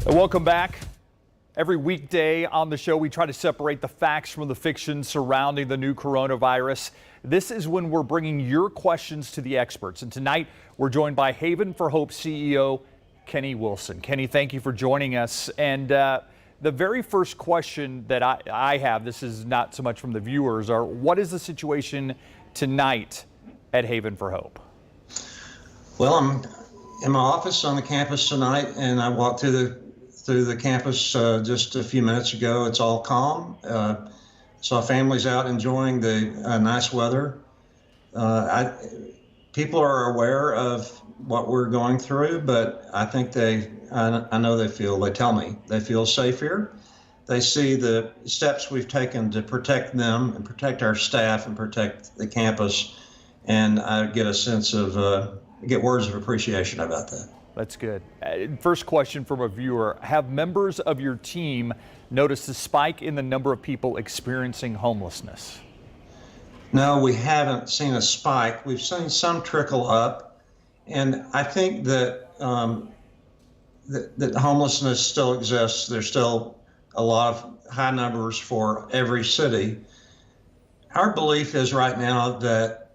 Welcome back. Every weekday on the show, we try to separate the facts from the fiction surrounding the new coronavirus. This is when we're bringing your questions to the experts. And tonight, we're joined by Haven for Hope CEO Kenny Wilson. Kenny, thank you for joining us. And the very first question that I have, this is not so much from the viewers, are what is the situation tonight at Haven for Hope? Well, I'm in my office on the campus tonight, and I walked through the campus just a few minutes ago. It's all calm. Saw families out enjoying the nice weather. People are aware of what we're going through, but I think I know they tell me they feel safe here. They see the steps we've taken to protect them and protect our staff and protect the campus, and I get a sense of, get words of appreciation about that. That's good. First question from a viewer. Have members of your team noticed a spike in the number of people experiencing homelessness? No, we haven't seen a spike. We've seen some trickle up, and I think that that homelessness still exists. There's still a lot of high numbers for every city. Our belief is right now that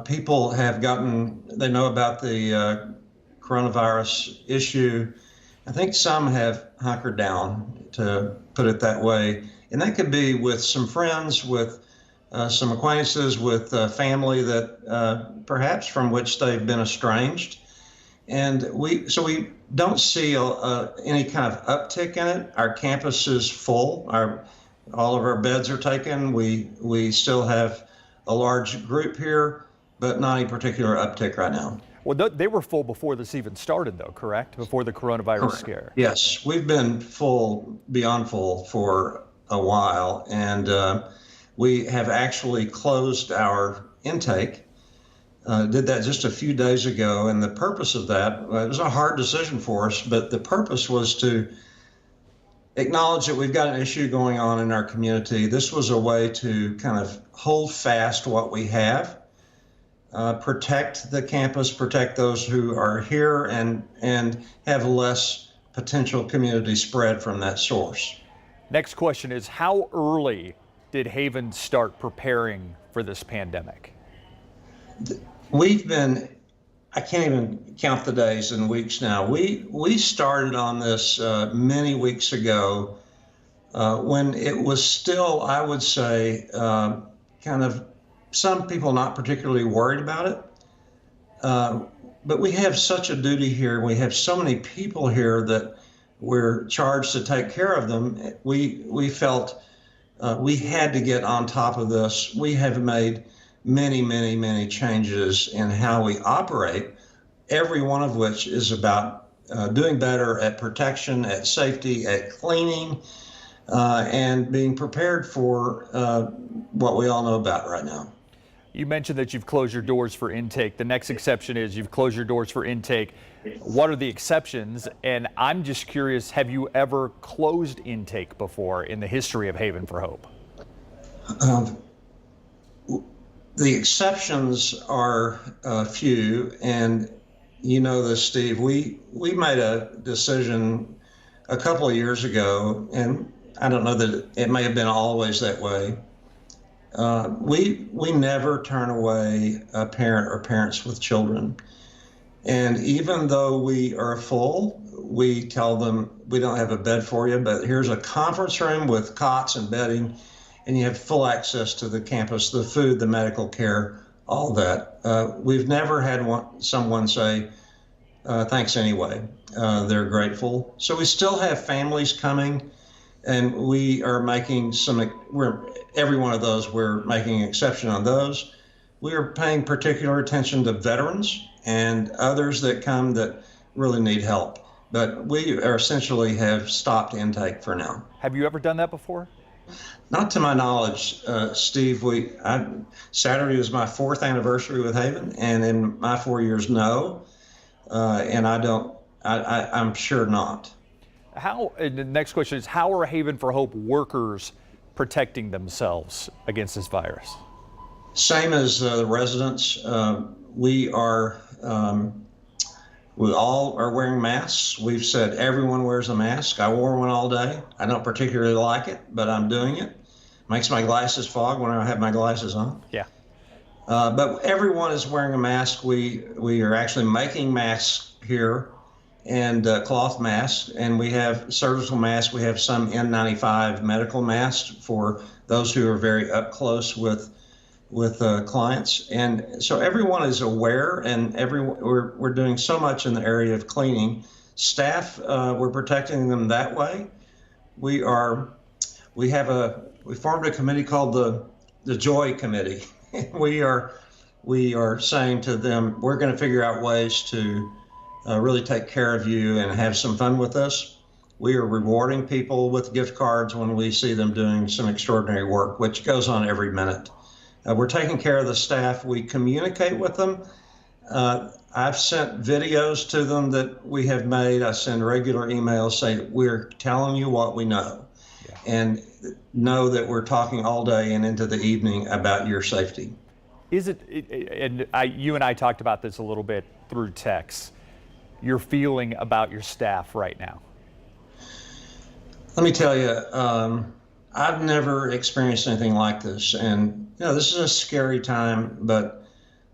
people have they know about the coronavirus issue. I think some have hunkered down, to put it that way. And that could be with some friends, with some acquaintances, with family that perhaps from which they've been estranged. And we don't see any kind of uptick in it. Our campus is full. All of our beds are taken. We still have a large group here, but not any particular uptick right now. Well, they were full before this even started, though, correct? Before the coronavirus scare. Yes, we've been full, beyond full, for a while, and we have actually closed our intake. Did that just a few days ago, and the purpose of that, it was a hard decision for us, but the purpose was to acknowledge that we've got an issue going on in our community. This was a way to kind of hold fast what we have. Protect the campus, protect those who are here, and have less potential community spread from that source. Next question is, how early did Haven start preparing for this pandemic? We've been, I can't even count the days and weeks now. We started on this many weeks ago when it was still, I would say, kind of some people not particularly worried about it, but we have such a duty here. We have so many people here that we're charged to take care of them. We felt we had to get on top of this. We have made many changes in how we operate, every one of which is about doing better at protection, at safety, at cleaning, and being prepared for what we all know about right now. You mentioned that you've closed your doors for intake. The next exception is you've closed your doors for intake. What are the exceptions? And I'm just curious, have you ever closed intake before in the history of Haven for Hope? The exceptions are few, and you know this, Steve. We made a decision a couple of years ago, and I don't know that it may have been always that way. We never turn away a parent or parents with children. And even though we are full, we tell them we don't have a bed for you, but here's a conference room with cots and bedding, and you have full access to the campus, the food, the medical care, all that. We've never had someone say, thanks anyway. They're grateful. So we still have families coming, and we are making every one of those, we're making an exception on those. We are paying particular attention to veterans and others that come that really need help. But we essentially have stopped intake for now. Have you ever done that before? Not to my knowledge, Steve. Saturday was my 4th anniversary with Haven, and in my 4 years, no. And I'm sure not. The next question is, how are Haven for Hope workers protecting themselves against this virus? Same as the residents. We are We all are wearing masks. We've said everyone wears a mask. I wore one all day. I don't particularly like it, but I'm doing it. Makes my glasses fog when I have my glasses on. Yeah. But everyone is wearing a mask. We are actually making masks here, and cloth masks, and we have surgical masks. We have some N95 medical masks for those who are very up close with clients. And so everyone is aware, and we're doing so much in the area of cleaning. Staff, we're protecting them that way. We formed a committee called the Joy Committee. We are saying to them, we're going to figure out ways to really take care of you and have some fun with us. We are rewarding people with gift cards when we see them doing some extraordinary work, which goes on every minute. We're taking care of the staff. We communicate with them. I've sent videos to them that we have made. I send regular emails saying, we're telling you what we know. Yeah. And know that we're talking all day and into the evening about your safety. Is it, and you and I talked about this a little bit through text, your feeling about your staff right now? Let me tell you, I've never experienced anything like this. And, this is a scary time, but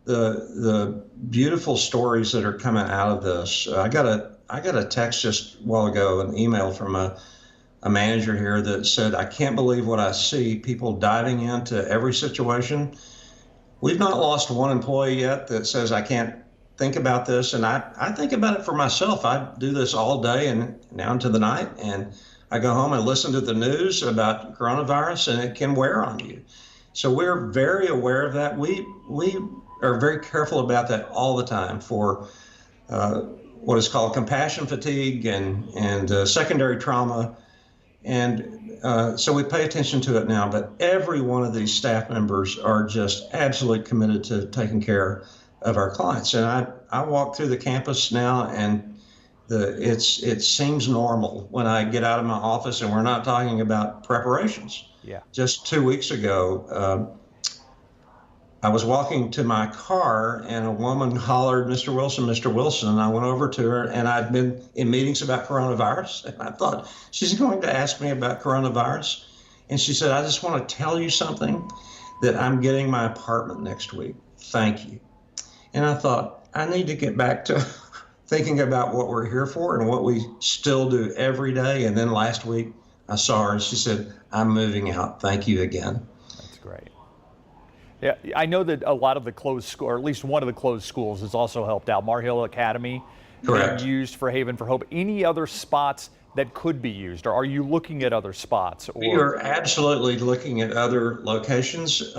the beautiful stories that are coming out of this, I got a text just a while ago, an email from a manager here that said, I can't believe what I see, people diving into every situation. We've not lost one employee yet that says, I can't think about this. And I think about it for myself. I do this all day and now into the night. And I go home and listen to the news about coronavirus, and it can wear on you. So we're very aware of that. We are very careful about that all the time for what is called compassion fatigue and secondary trauma. And so we pay attention to it now, but every one of these staff members are just absolutely committed to taking care of our clients. And I walk through the campus now, and it seems normal when I get out of my office, and we're not talking about preparations. Yeah. Just 2 weeks ago, I was walking to my car, and a woman hollered, Mr. Wilson, Mr. Wilson. And I went over to her, and I'd been in meetings about coronavirus. And I thought, she's going to ask me about coronavirus. And she said, I just want to tell you something, that I'm getting my apartment next week. Thank you. And I thought, I need to get back to thinking about what we're here for and what we still do every day. And then last week I saw her and she said, I'm moving out. Thank you again. That's great. Yeah, I know that a lot of the closed school, or at least one of the closed schools, has also helped out. Margil Academy, correct, used for Haven for Hope. Any other spots that could be used, or are you looking at other spots? Or? We are absolutely looking at other locations.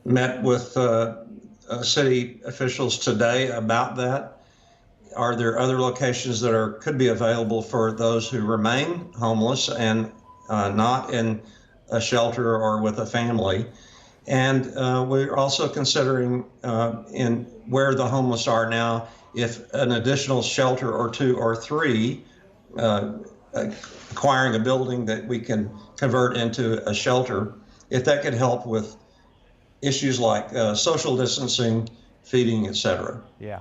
Met with city officials today about that. Are there other locations that could be available for those who remain homeless and not in a shelter or with a family? And we're also considering in where the homeless are now, if an additional shelter or 2 or 3, acquiring a building that we can convert into a shelter, if that could help with issues like social distancing, feeding, etc. Yeah.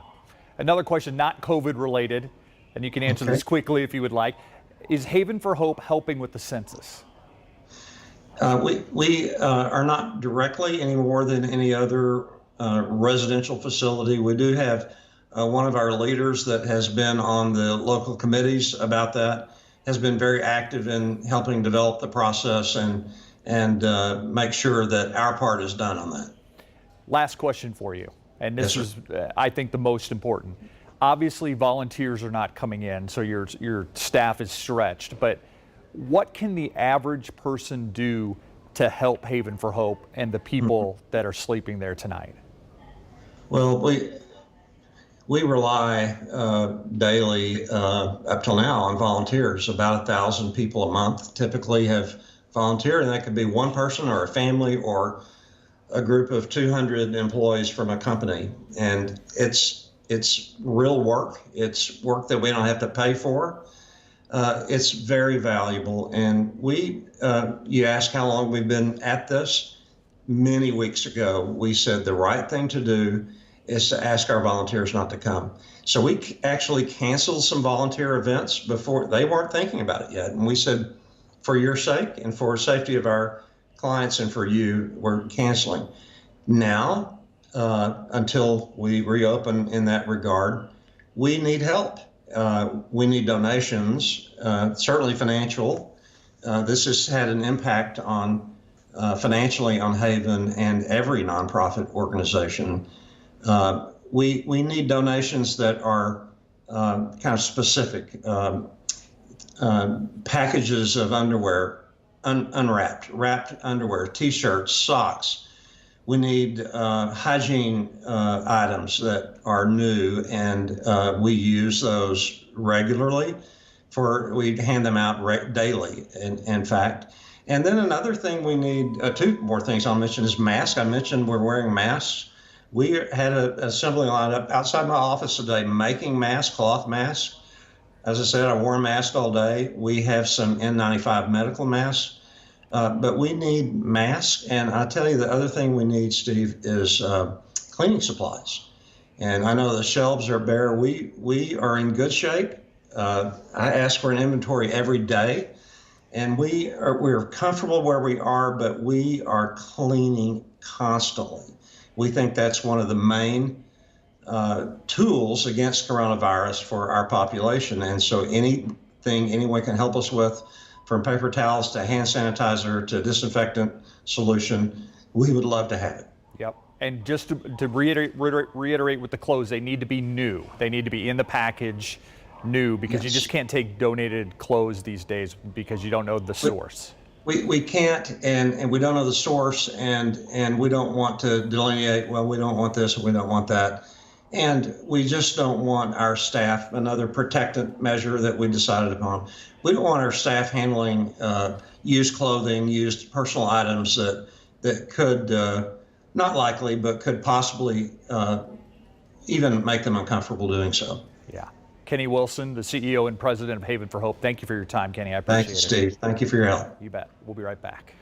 Another question, not COVID related, and you can answer this quickly if you would like. Is Haven for Hope helping with the census? We are not directly any more than any other residential facility. We do have one of our leaders that has been on the local committees about that, has been very active in helping develop the process and make sure that our part is done on that. Last question for you, and this Yes, is, I think, the most important. Obviously, volunteers are not coming in, so your staff is stretched, but what can the average person do to help Haven for Hope and the people that are sleeping there tonight? Well, we rely daily up till now on volunteers. About 1,000 people a month typically have volunteered, and that could be one person or a family or a group of 200 employees from a company. And it's real work. It's work that we don't have to pay for. It's very valuable. And you ask how long we've been at this. Many weeks ago, we said the right thing to do is to ask our volunteers not to come. So we actually canceled some volunteer events before. They weren't thinking about it yet. And we said, for your sake and for the safety of our clients and for you, we're canceling. Now, until we reopen in that regard, we need help. We need donations, certainly financial. This has had an impact on financially on Haven and every nonprofit organization. We need donations that are kind of specific. Packages of underwear, unwrapped, wrapped underwear, T-shirts, socks. We need hygiene items that are new, and we use those regularly. We hand them out daily, in fact. And then another thing we need, two more things I'll mention is masks. I mentioned we're wearing masks. We had an assembly line up outside my office today making masks, cloth masks. As I said, I wore a mask all day. We have some N95 medical masks, but we need masks. And I tell you, the other thing we need, Steve, is cleaning supplies. And I know the shelves are bare. We are in good shape. I ask for an inventory every day, and we're comfortable where we are, but we are cleaning constantly. We think that's one of the main tools against coronavirus for our population. And so anything anyone can help us with, from paper towels to hand sanitizer to disinfectant solution, we would love to have it. Yep. And just to reiterate with the clothes, they need to be new. They need to be in the package new, because you just can't take donated clothes these days because you don't know the source. We can't, and we don't know the source, and we don't want to delineate, well, we don't want this and we don't want that. And we just don't want our staff, another protective measure that we decided upon. We don't want our staff handling used clothing, used personal items that could, not likely, but could possibly even make them uncomfortable doing so. Yeah. Kenny Wilson, the CEO and president of Haven for Hope. Thank you for your time, Kenny. I appreciate it. Thanks, Steve. Thank you for your help. You bet. We'll be right back.